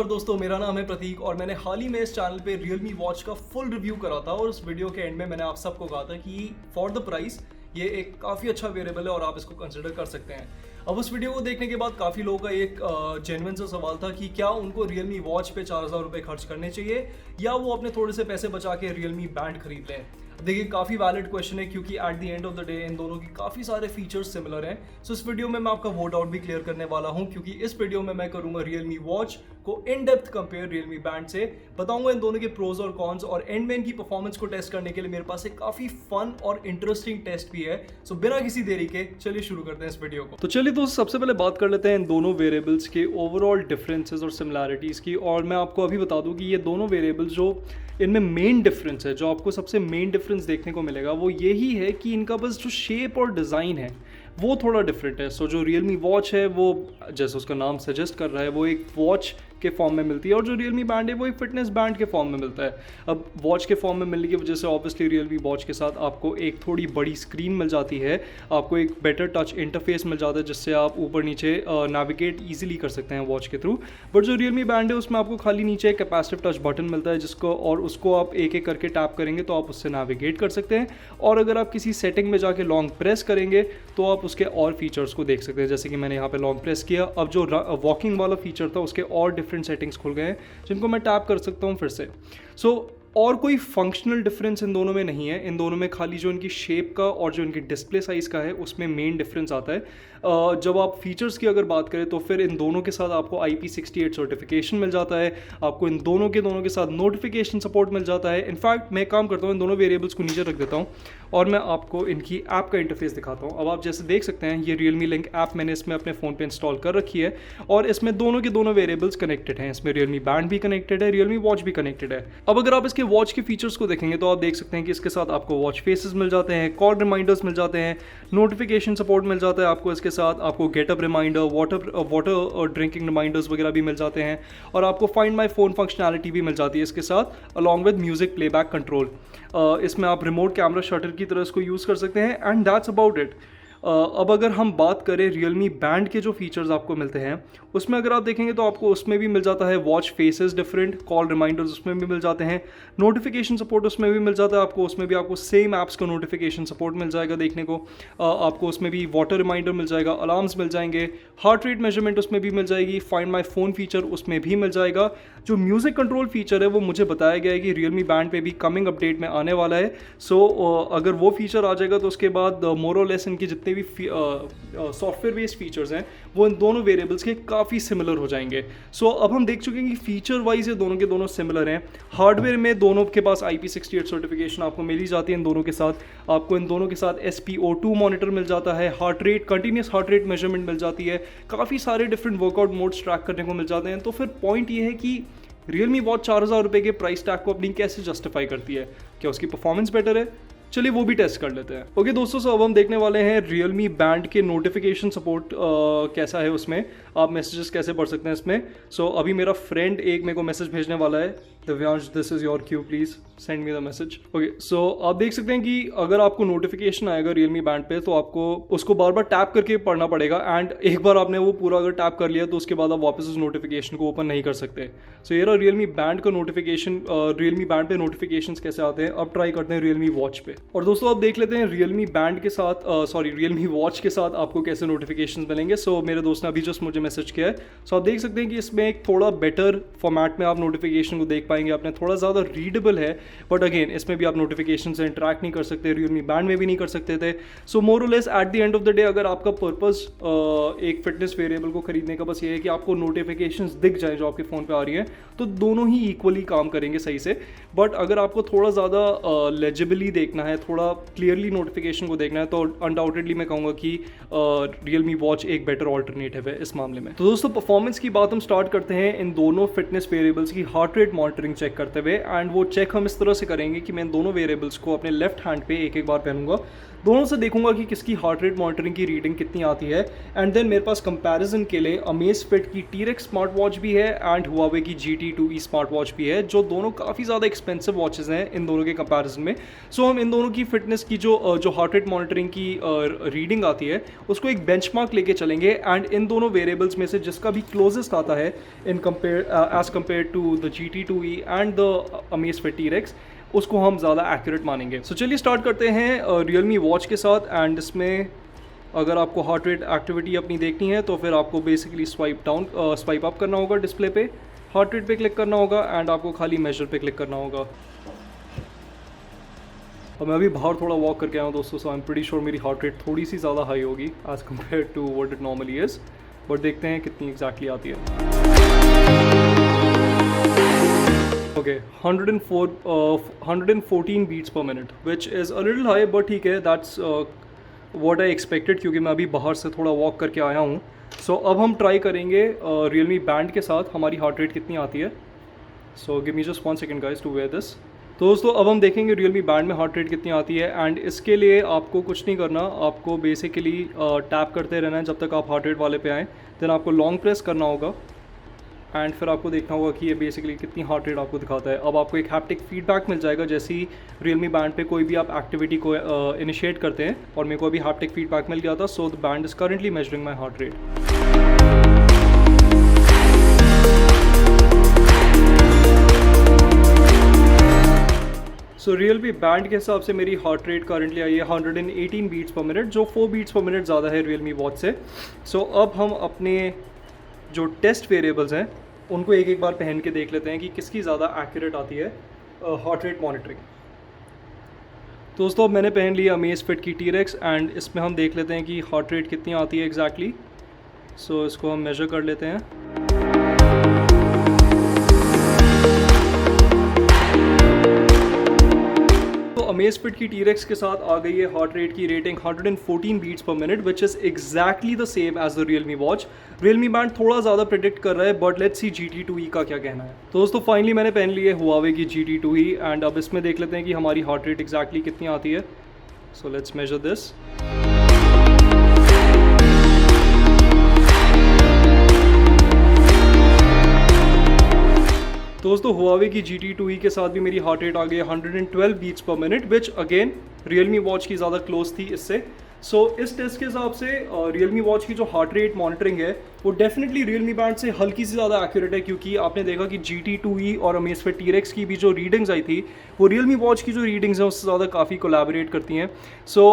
दोस्तों, मेरा नाम है प्रतीक और मैंने हाल ही में इस चैनल पे Realme वॉच का फुल रिव्यू करा था और उस वीडियो के एंड में मैंने आप सबको कहा था कि फॉर द प्राइस ये एक काफ़ी अच्छा वेरिएबल है और आप इसको कंसिडर कर सकते हैं। अब उस वीडियो को देखने के बाद काफ़ी लोगों का एक जेन्युइन सा सवाल था कि क्या उनको Realme वॉच पे 4,000 रुपये खर्च करने चाहिए या वो अपने थोड़े से पैसे बचा के Realme बैंड खरीद लें। देखिए, काफ़ी वैलिड क्वेश्चन है क्योंकि eight the end of the day in दोनों की काफ़ी सारे फीचर्स सिमिलर हैं। सो इस वीडियो में मैं आपका वो डाउट भी क्लियर करने वाला हूं क्योंकि इस वीडियो में मैं करूंगा Realme वॉच को in depth compare Realme band से, बताऊंगा इन दोनों के प्रोज और कॉन्स और एंड में इनकी परफॉर्मेंस को टेस्ट करने के लिए मेरे पास एक काफ़ी फन और इंटरेस्टिंग टेस्ट भी है। सो बिना किसी देरी के चलिए शुरू करते हैं इस वीडियो को। तो चलिए दोस्तों, सबसे पहले बात कर लेते हैं इन दोनों वेरिएबल्स के ओवरऑल डिफरेंसेस और सिमिलैरिटीज़ की। और मैं आपको अभी बता दूं कि ये दोनों वेरिएबल्स जो इनमें मेन डिफरेंस है, जो आपको सबसे मेन डिफरेंस देखने को मिलेगा वो यही है कि इनका बस जो शेप और डिज़ाइन है वो थोड़ा डिफरेंट है। सो जो Realme वॉच है वो जैसे उसका नाम सजेस्ट कर रहा है वो एक वॉच के फॉर्म में मिलती है और जो Realme बैंड है वो एक फिटनेस बैंड के फॉर्म में मिलता है। अब वॉच के फॉर्म में मिलने की वजह से ऑब्वियसली Realme वॉच के साथ आपको एक थोड़ी बड़ी स्क्रीन मिल जाती है, आपको एक बेटर टच इंटरफेस मिल जाता है जिससे आप ऊपर नीचे नेविगेट ईजिली कर सकते हैं वॉच के थ्रू। बट जो Realme बैंड है उसमें आपको खाली नीचे एक कैपेसिटिव टच बटन मिलता है जिसको और उसको आप एक एक करके टैप करेंगे तो आप उससे नेविगेट कर सकते हैं। और अगर आप किसी सेटिंग में जाके लॉन्ग प्रेस करेंगे तो आप उसके और फीचर्स को देख सकते हैं। जैसे कि मैंने यहाँ पे लॉन्ग प्रेस किया, अब जो वॉकिंग वाला फीचर था उसके और डिफरेंट सेटिंग्स खुल गए हैं जिनको मैं टैप कर सकता हूँ फिर से। और कोई फंक्शनल डिफरेंस इन दोनों में नहीं है। इन दोनों में खाली जो इनकी शेप का और जो इनकी डिस्प्ले साइज़ का है उसमें मेन डिफरेंस आता है। जब आप फीचर्स की अगर बात करें तो फिर इन दोनों के साथ आपको IP68 सर्टिफिकेशन मिल जाता है, आपको इन दोनों के साथ नोटिफिकेशन सपोर्ट मिल जाता है। इनफैक्ट मैं काम करता हूँ, इन दोनों वेरिएबल्स को नीचे रख देता हूँ और मैं आपको इनकी ऐप का इंटरफेस दिखाता हूँ। अब आप जैसे देख सकते हैं ये Realme लिंक ऐप मैंने इसमें अपने फ़ोन पे इंस्टॉल कर रखी है और इसमें दोनों के दोनों वेरिएबल्स कनेक्टेड हैं। इसमें Realme बैंड भी कनेक्टेड है, Realme वॉच भी कनेक्टेड है। अब अगर आप इसके वॉच के फीचर्स को देखेंगे तो आप देख सकते हैं कि इसके साथ आपको वॉच फेसेस मिल जाते हैं, कॉल रिमाइंडर्स मिल जाते हैं, नोटिफिकेशन सपोर्ट मिल जाता है आपको इसके साथ, आपको getup reminder, water drinking reminders वगैरह भी मिल जाते हैं और आपको फाइंड माई फोन फंक्शनैलिटी भी मिल जाती है इसके साथ, along with music playback control. इसमें आप रिमोट कैमरा शटर की तरह इसको यूज़ कर सकते हैं एंड दैट्स अबाउट इट। अब अगर हम बात करें Realme बैंड के जो फीचर्स आपको मिलते हैं उसमें अगर आप देखेंगे तो आपको उसमें भी मिल जाता है watch faces different, call reminders उसमें भी मिल जाते हैं, नोटिफिकेशन सपोर्ट उसमें भी मिल जाता है आपको, उसमें भी आपको सेम ऐप्स का नोटिफिकेशन सपोर्ट मिल जाएगा देखने को। आपको उसमें भी वाटर रिमाइंडर मिल जाएगा, अलार्म्स मिल जाएंगे, हार्ट रेट मेजरमेंट उसमें भी मिल जाएगी, फाइंड माई फोन फीचर उसमें भी मिल जाएगा। जो म्यूज़िक कंट्रोल फीचर है वो मुझे बताया गया है कि Realme बैंड पे भी कमिंग अपडेट में आने वाला है। सो अगर वो फीचर आ जाएगा तो उसके बाद मोर और लेस इनके जितने भी सॉफ्टवेयर बेस्ड फीचर्स हैं वो इन दोनों वेरिएबल्स के काफ़ी सिमिलर हो जाएंगे। सो अब हम देख चुके हैं कि फीचर वाइज ये दोनों के दोनों सिमिलर हैं। हार्डवेयर में दोनों के पास IP68 सर्टिफिकेशन आपको मिल ही जाती है इन दोनों के साथ। आपको इन दोनों के साथ SpO2 मॉनिटर मिल जाता है, heart rate, continuous heart rate measurement मिल जाती है, काफ़ी सारे डिफरेंट वर्कआउट मोड्स ट्रैक करने को मिल जाते हैं। तो फिर पॉइंट ये है कि Realme वॉच 4,000 रुपये के प्राइस टैग को अपनी कैसे जस्टिफाई करती है, क्या उसकी परफॉर्मेंस बेटर है? चलिए वो भी टेस्ट कर लेते हैं। ओके दोस्तों, सो अब हम देखने वाले हैं Realme बैंड के नोटिफिकेशन सपोर्ट कैसा है, उसमें आप मैसेजेस कैसे पढ़ सकते हैं इसमें। सो अभी मेरा फ्रेंड एक मेरे को मैसेज भेजने वाला है, Divyansh this is your cue, please send me the message. Okay, so आप देख सकते हैं कि अगर आपको नोटिफिकेशन आएगा Realme बैंड पे तो आपको उसको बार बार टैप करके पढ़ना पड़ेगा एंड एक बार आपने वो पूरा अगर टैप कर लिया तो उसके बाद आप वापस उस नोटिफिकेशन को ओपन नहीं कर सकते। सो ये रहा Realme बैंड का नोटिफिकेशन। Realme बैंड पे नोटिफिकेशन कैसे आते हैं अब ट्राई करते हैं Realme वॉच पे। और दोस्तों आप देख लेते हैं Realme बैंड के साथ Realme वॉच के साथ आपको कैसे नोटिफिकेशन मिलेंगे। सो मेरे दोस्त ने अभी जस्ट मुझे मैसेज किया है। सो आप देख सकते हैं कि इसमें एक थोड़ा बेटर फॉर्मेट में आप नोटिफिकेशन को देख पाएंगे, आपने थोड़ा ज़्यादा रीडेबल है। बट अगेन इसमें भी आप नोटिफिकेशन से इंटरेक्ट नहीं कर सकते, Realme बैंड में भी नहीं कर सकते थे। सो मोर और less at the end of the day अगर आपका पर्पस एक फिटनेस वेरिएबल को खरीदने का बस ये है कि आपको नोटिफिकेशंस दिख जाए जो आपके फ़ोन पे आ रही हैं, तो दोनों ही इक्वली काम करेंगे सही से। बट अगर आपको थोड़ा ज़्यादा लेजिबली देखना है, थोड़ा क्लियरली नोटिफिकेशन को देखना है, तो अनडाउटेडली मैं कहूँगा कि Realme वॉच एक बेटर ऑल्टरनेटिव है इस मामले में। तो दोस्तों परफॉर्मेंस की बात हम स्टार्ट करते हैं इन दोनों फिटनेस वेरिएबल्स की हार्ट रेट मॉनिटरिंग चेक करते हुए। एंड वो चेक हम इस तरह से करेंगे कि मैं इन दोनों वेरिएबल्स को अपने लेफ्ट हैंड पे एक एक बार पहनूंगा दोनों से देखूंगा कि किसकी हार्ट रेट मॉनिटरिंग की रीडिंग कितनी आती है। एंड देन मेरे पास कंपैरिजन के लिए अमेज़फिट की टीरेक्स स्मार्ट वॉच भी है एंड हुआवे की GT2E स्मार्ट वॉच भी है, जो दोनों काफ़ी ज़्यादा एक्सपेंसिव वॉचेज़ हैं इन दोनों के कंपैरिजन में। सो हम इन दोनों की फिटनेस की जो हार्ट रेट मॉनिटरिंग की रीडिंग आती है उसको एक बेंचमार्क लेके चलेंगे एंड इन दोनों वेरिएबल्स में से जिसका भी क्लोजेस्ट आता है in compare as compare to the GT2E and the Amazfit T Rex, उसको हम ज़्यादा एक्यूरेट मानेंगे। सो चलिए स्टार्ट करते हैं रियलमी वॉच के साथ। एंड इसमें अगर आपको हार्ट रेट एक्टिविटी अपनी देखनी है तो फिर आपको बेसिकली स्वाइप अप करना होगा डिस्प्ले पे, हार्ट रेट पे क्लिक करना होगा एंड आपको खाली मेजर पे क्लिक करना होगा। और मैं अभी बाहर थोड़ा वॉक करके आया हूँ दोस्तों, so I am pretty sure मेरी हार्ट रेट थोड़ी सी ज़्यादा हाई होगी as compare to what it normally is, but देखते हैं कितनी एग्जैक्टली आती है। Okay, 114 beats per minute, which is a little high, but ठीक है, that's what I expected, क्योंकि मैं अभी बाहर से थोड़ा वॉक करके आया हूँ। सो अब हम ट्राई करेंगे Realme Band के साथ हमारी हार्ट रेट कितनी आती है। So give me just 1 second guys to wear this। तो दोस्तों अब हम देखेंगे Realme Band में हार्ट रेट कितनी आती है। एंड इसके लिए आपको कुछ नहीं करना, आपको बेसिकली टैप करते रहना है जब तक आप हार्ट रेट वाले पे आएँ। देन आपको लॉन्ग प्रेस करना होगा एंड फिर आपको देखना होगा कि ये बेसिकली कितनी हार्ट रेट आपको दिखाता है। अब आपको एक हैप्टिक फीडबैक मिल जाएगा जैसे ही Realme Band पे कोई भी आप एक्टिविटी को इनिशिएट करते हैं, और मेरे को अभी हैप्टिक फीडबैक मिल गया था। So the band is currently measuring my heart rate. So Realme Band के हिसाब से मेरी हार्ट रेट करंटली आई है 118 बीट्स पर मिनट, जो 4 बीट्स पर मिनट ज़्यादा है Realme वॉच से। सो अब हम अपने जो टेस्ट वेरिएबल्स हैं उनको एक एक बार पहन के देख लेते हैं कि किसकी ज़्यादा एक्यूरेट आती है हार्ट रेट मॉनिटरिंग। दोस्तों अब मैंने पहन लिया अमेज़फिट की टीरेक्स एंड इसमें हम देख लेते हैं कि हार्ट रेट कितनी आती है एग्जैक्टली। सो इसको हम मेजर कर लेते हैं। अमेज़फिट की टीरेक्स के साथ आ गई है हार्ट रेट की rating 114 beats per minute, which is exactly the same as the Realme watch. Realme Band थोड़ा ज़्यादा प्रिडिक्ट कर रहा है, बट लेट्स सी GT2E का क्या कहना है। तो दोस्तों फाइनली मैंने पहन ली है हुआवे की GT2E एंड अब इसमें देख लेते हैं कि हमारी हार्ट रेट एग्जैक्टली कितनी आती है। So let's measure this. दोस्तों हुआवे की GT2E के साथ भी मेरी हार्ट रेट आ गई 112 beats per minute, which again Realme watch की ज़्यादा क्लोज थी इससे। सो इस टेस्ट के हिसाब से Realme वॉच की जो हार्ट रेट मॉनिटरिंग है वो डेफिनेटली Realme Band से हल्की सी ज़्यादा एक्यूरेट है, क्योंकि आपने देखा कि GT2E और अमेज़फिट टीरेक्स की भी जो रीडिंग्स आई थी वो Realme वॉच की जो रीडिंग्स हैं उससे ज़्यादा काफ़ी कोलैबोरेट करती हैं। सो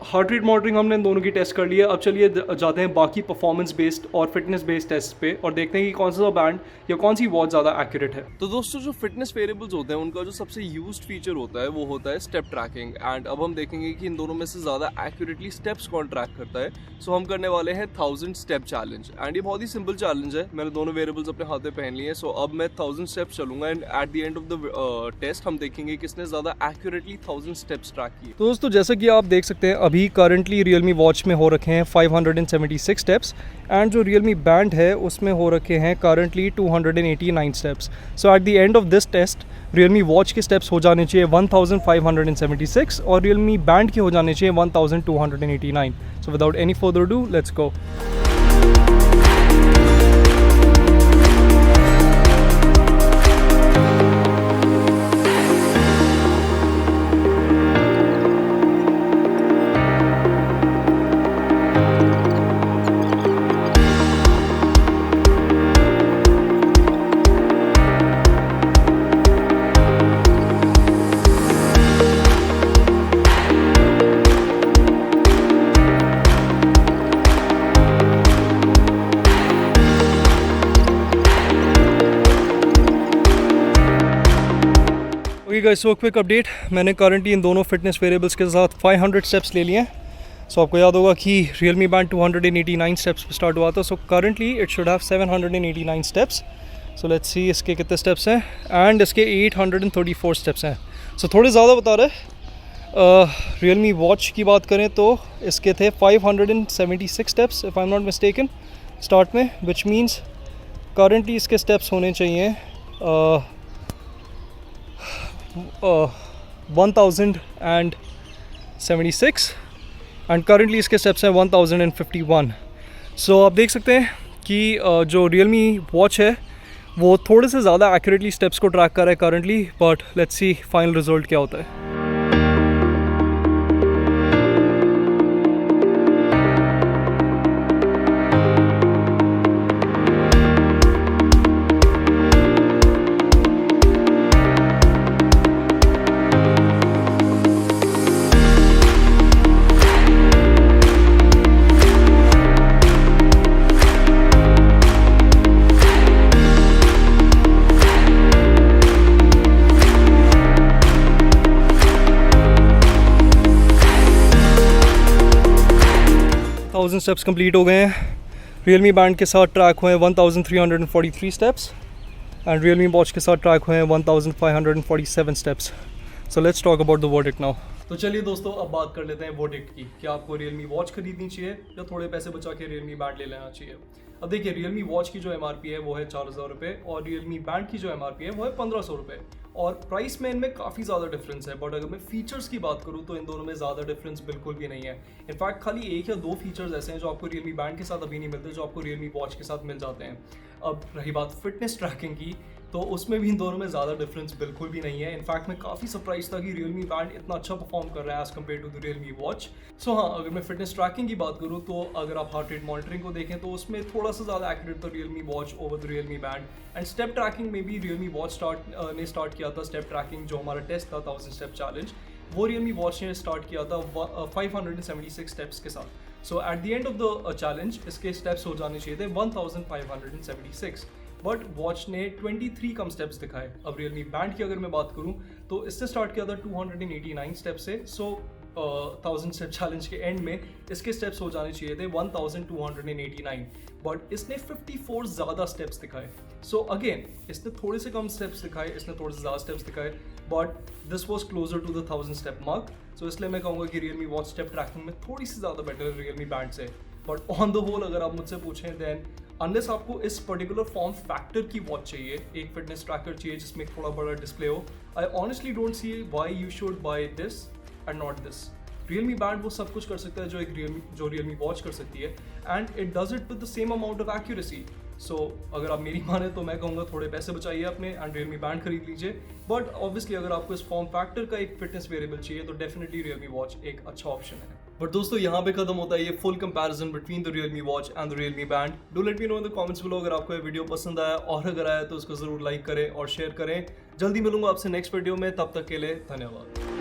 हार्ट रेट मॉनिटरिंग हमने इन दोनों की टेस्ट कर ली है। अब चलिए जाते हैं बाकी परफॉर्मेंस बेस्ड और फिटनेस बेस्ड टेस्ट पे और देखते हैं कि कौन सा बैंड या कौन सी वॉच ज़्यादा एक्यूरेट है। तो दोस्तों जो फिटनेस वेरिएबल्स होते हैं उनका जो सबसे यूज्ड फीचर होता है वो होता है स्टेप ट्रैकिंग। एंड अब हम देखेंगे कि इन दोनों में से ज़्यादा एक्यूरेटली स्टेप्स कौन ट्रैक करता है। सो हम करने वाले हैं 1000 स्टेप चैलेंज एंड ये बहुत ही सिंपल चैलेंज है। मैंने दोनों वेरिएबल्स अपने हाथ में पहन लिए हैं। सो अब मैं 1000 स्टेप्स चलूंगा and at the end of the test हम देखेंगे किसने ज़्यादा एक्यूरेटली 1000 स्टेप्स ट्रैक किए। तो दोस्तों जैसा कि आप देख सकते हैं अभी करंटली Realme वॉच में हो रखे हैं 576 स्टेप्स एंड जो Realme Band है उसमें हो रखे हैं currently 289 steps. So at the end of this test Realme watch के स्टेप्स हो जाने चाहिए 1576 और Realme Band के हो जाने चाहिए 1289। So without any further do let's go. Okay guys, so quick update, मैंने करंटली इन दोनों फिटनेस वेरिएबल्स के साथ 500 स्टेप्स ले लिए हैं। सो आपको याद होगा कि Realme Band 289 स्टेप्स पे स्टार्ट हुआ था। So currently it should have 789 steps. So let's see इसके कितने स्टेप्स हैं एंड इसके 834 स्टेप्स हैं। सो थोड़े ज़्यादा बता रहे। Realme वॉच की बात करें तो इसके थे 576 steps if I am not mistaken start में, विच मीन्स करंटली इसके स्टेप्स होने चाहिए 1000 एंड 76 एंड करंटली इसके स्टेप्स हैं 1051। सो आप देख सकते हैं कि जो Realme वॉच है वो थोड़े से ज़्यादा एक्यूरेटली स्टेप्स को ट्रैक कर रहा है currently, but let's see final result क्या होता है। 1000 स्टेप्स कंप्लीट हो गए हैं। Realme Band के साथ ट्रैक हुए हैं 1343 स्टेप्स एंड Realme Watch के साथ ट्रैक हुए हैं 1547 steps. So let's talk about the verdict now. तो चलिए दोस्तों, अब बात कर लेते हैं वर्डिक्ट की। क्या आपको Realme Watch खरीदनी चाहिए या थोड़े पैसे बचा के Realme Band ले लेना चाहिए? अब देखिए, Realme Watch की जो MRP है वो है 4000 रुपये और Realme Band की जो MRP है वो है 1500 रुपये। और प्राइस में इनमें काफ़ी ज़्यादा डिफरेंस है, बट अगर मैं फीचर्स की बात करूँ तो इन दोनों में ज़्यादा डिफरेंस बिल्कुल भी नहीं है। इनफैक्ट खाली एक या दो फीचर्स ऐसे हैं जो आपको Realme Band के साथ अभी नहीं मिलते, जो आपको Realme Watch के साथ मिल जाते हैं। अब रही बात फिटनेस ट्रैकिंग की, तो उसमें भी इन दोनों में ज़्यादा डिफरेंस बिल्कुल भी नहीं है। इनफैक्ट मैं काफ़ी सरप्राइज था कि Realme Band इतना अच्छा परफॉर्म कर रहा है as compare to the Realme Watch। So हाँ, अगर मैं फिटनेस ट्रैकिंग की बात करूँ तो अगर आप हार्ट रेट मॉनिटरिंग को देखें तो उसमें थोड़ा सा ज़्यादा एक्यूरेट था Realme Watch over the Realme Band। And step trekking में भी Realme Watch ने स्टार्ट किया था स्टेप ट्रैकिंग, जो हमारा टेस्ट था 1000 स्टेप चैलेंज, वो Realme Watch ने स्टार्ट किया था 576 स्टेप्स के साथ। So at the end of the challenge इसके स्टेप्स हो जाने चाहिए थे 1576, बट वॉच ने 23 कम स्टेप्स दिखाए। अब Realme Band की अगर मैं बात करूं तो इससे स्टार्ट किया था 289 स्टेप से। सो 1000 स्टेप चैलेंज के एंड में इसके स्टेप्स हो जाने चाहिए थे 1289, बट इसने 54 ज़्यादा स्टेप्स दिखाए। सो अगेन इसने थोड़े से कम स्टेप्स दिखाए, इसने थोड़े से ज़्यादा स्टेप्स दिखाए, but this was closer to the 1000 step mark. So इसलिए मैं कहूँगा कि Realme Watch स्टेप ट्रैकिंग में थोड़ी सी ज़्यादा बेटर है Realme Band से। बट ऑन द होल अगर आप मुझसे पूछें, देन अनलेस आपको इस पर्टिकुलर फॉर्म फैक्टर की वॉच चाहिए, एक फिटनेस ट्रैकर चाहिए जिसमें थोड़ा बड़ा डिस्प्ले हो, I honestly don't see why you should by this and not this. Realme Band वो सब कुछ कर सकता है जो Realme Watch कर सकती है, and it does it with the same amount of accuracy. So अगर आप मेरी माने तो मैं कहूँगा थोड़े पैसे बचाइए अपने एंड Realme Band खरीद लीजिए। बट ऑब्वियसली अगर आपको इस फॉर्म फैक्टर का एक फिटनेस वेरिएबल चाहिए तो डेफिनेटली Realme Watch एक अच्छा ऑप्शन है। बट दोस्तों, यहाँ पे खत्म होता है ये full comparison between the Realme Watch and the Realme Band। Do let me know in the comments below अगर आपको ये वीडियो पसंद आया, और अगर आया तो उसको जरूर लाइक करें और शेयर करें। जल्दी मिलूंगा आपसे नेक्स्ट वीडियो में, तब तक के लिए धन्यवाद।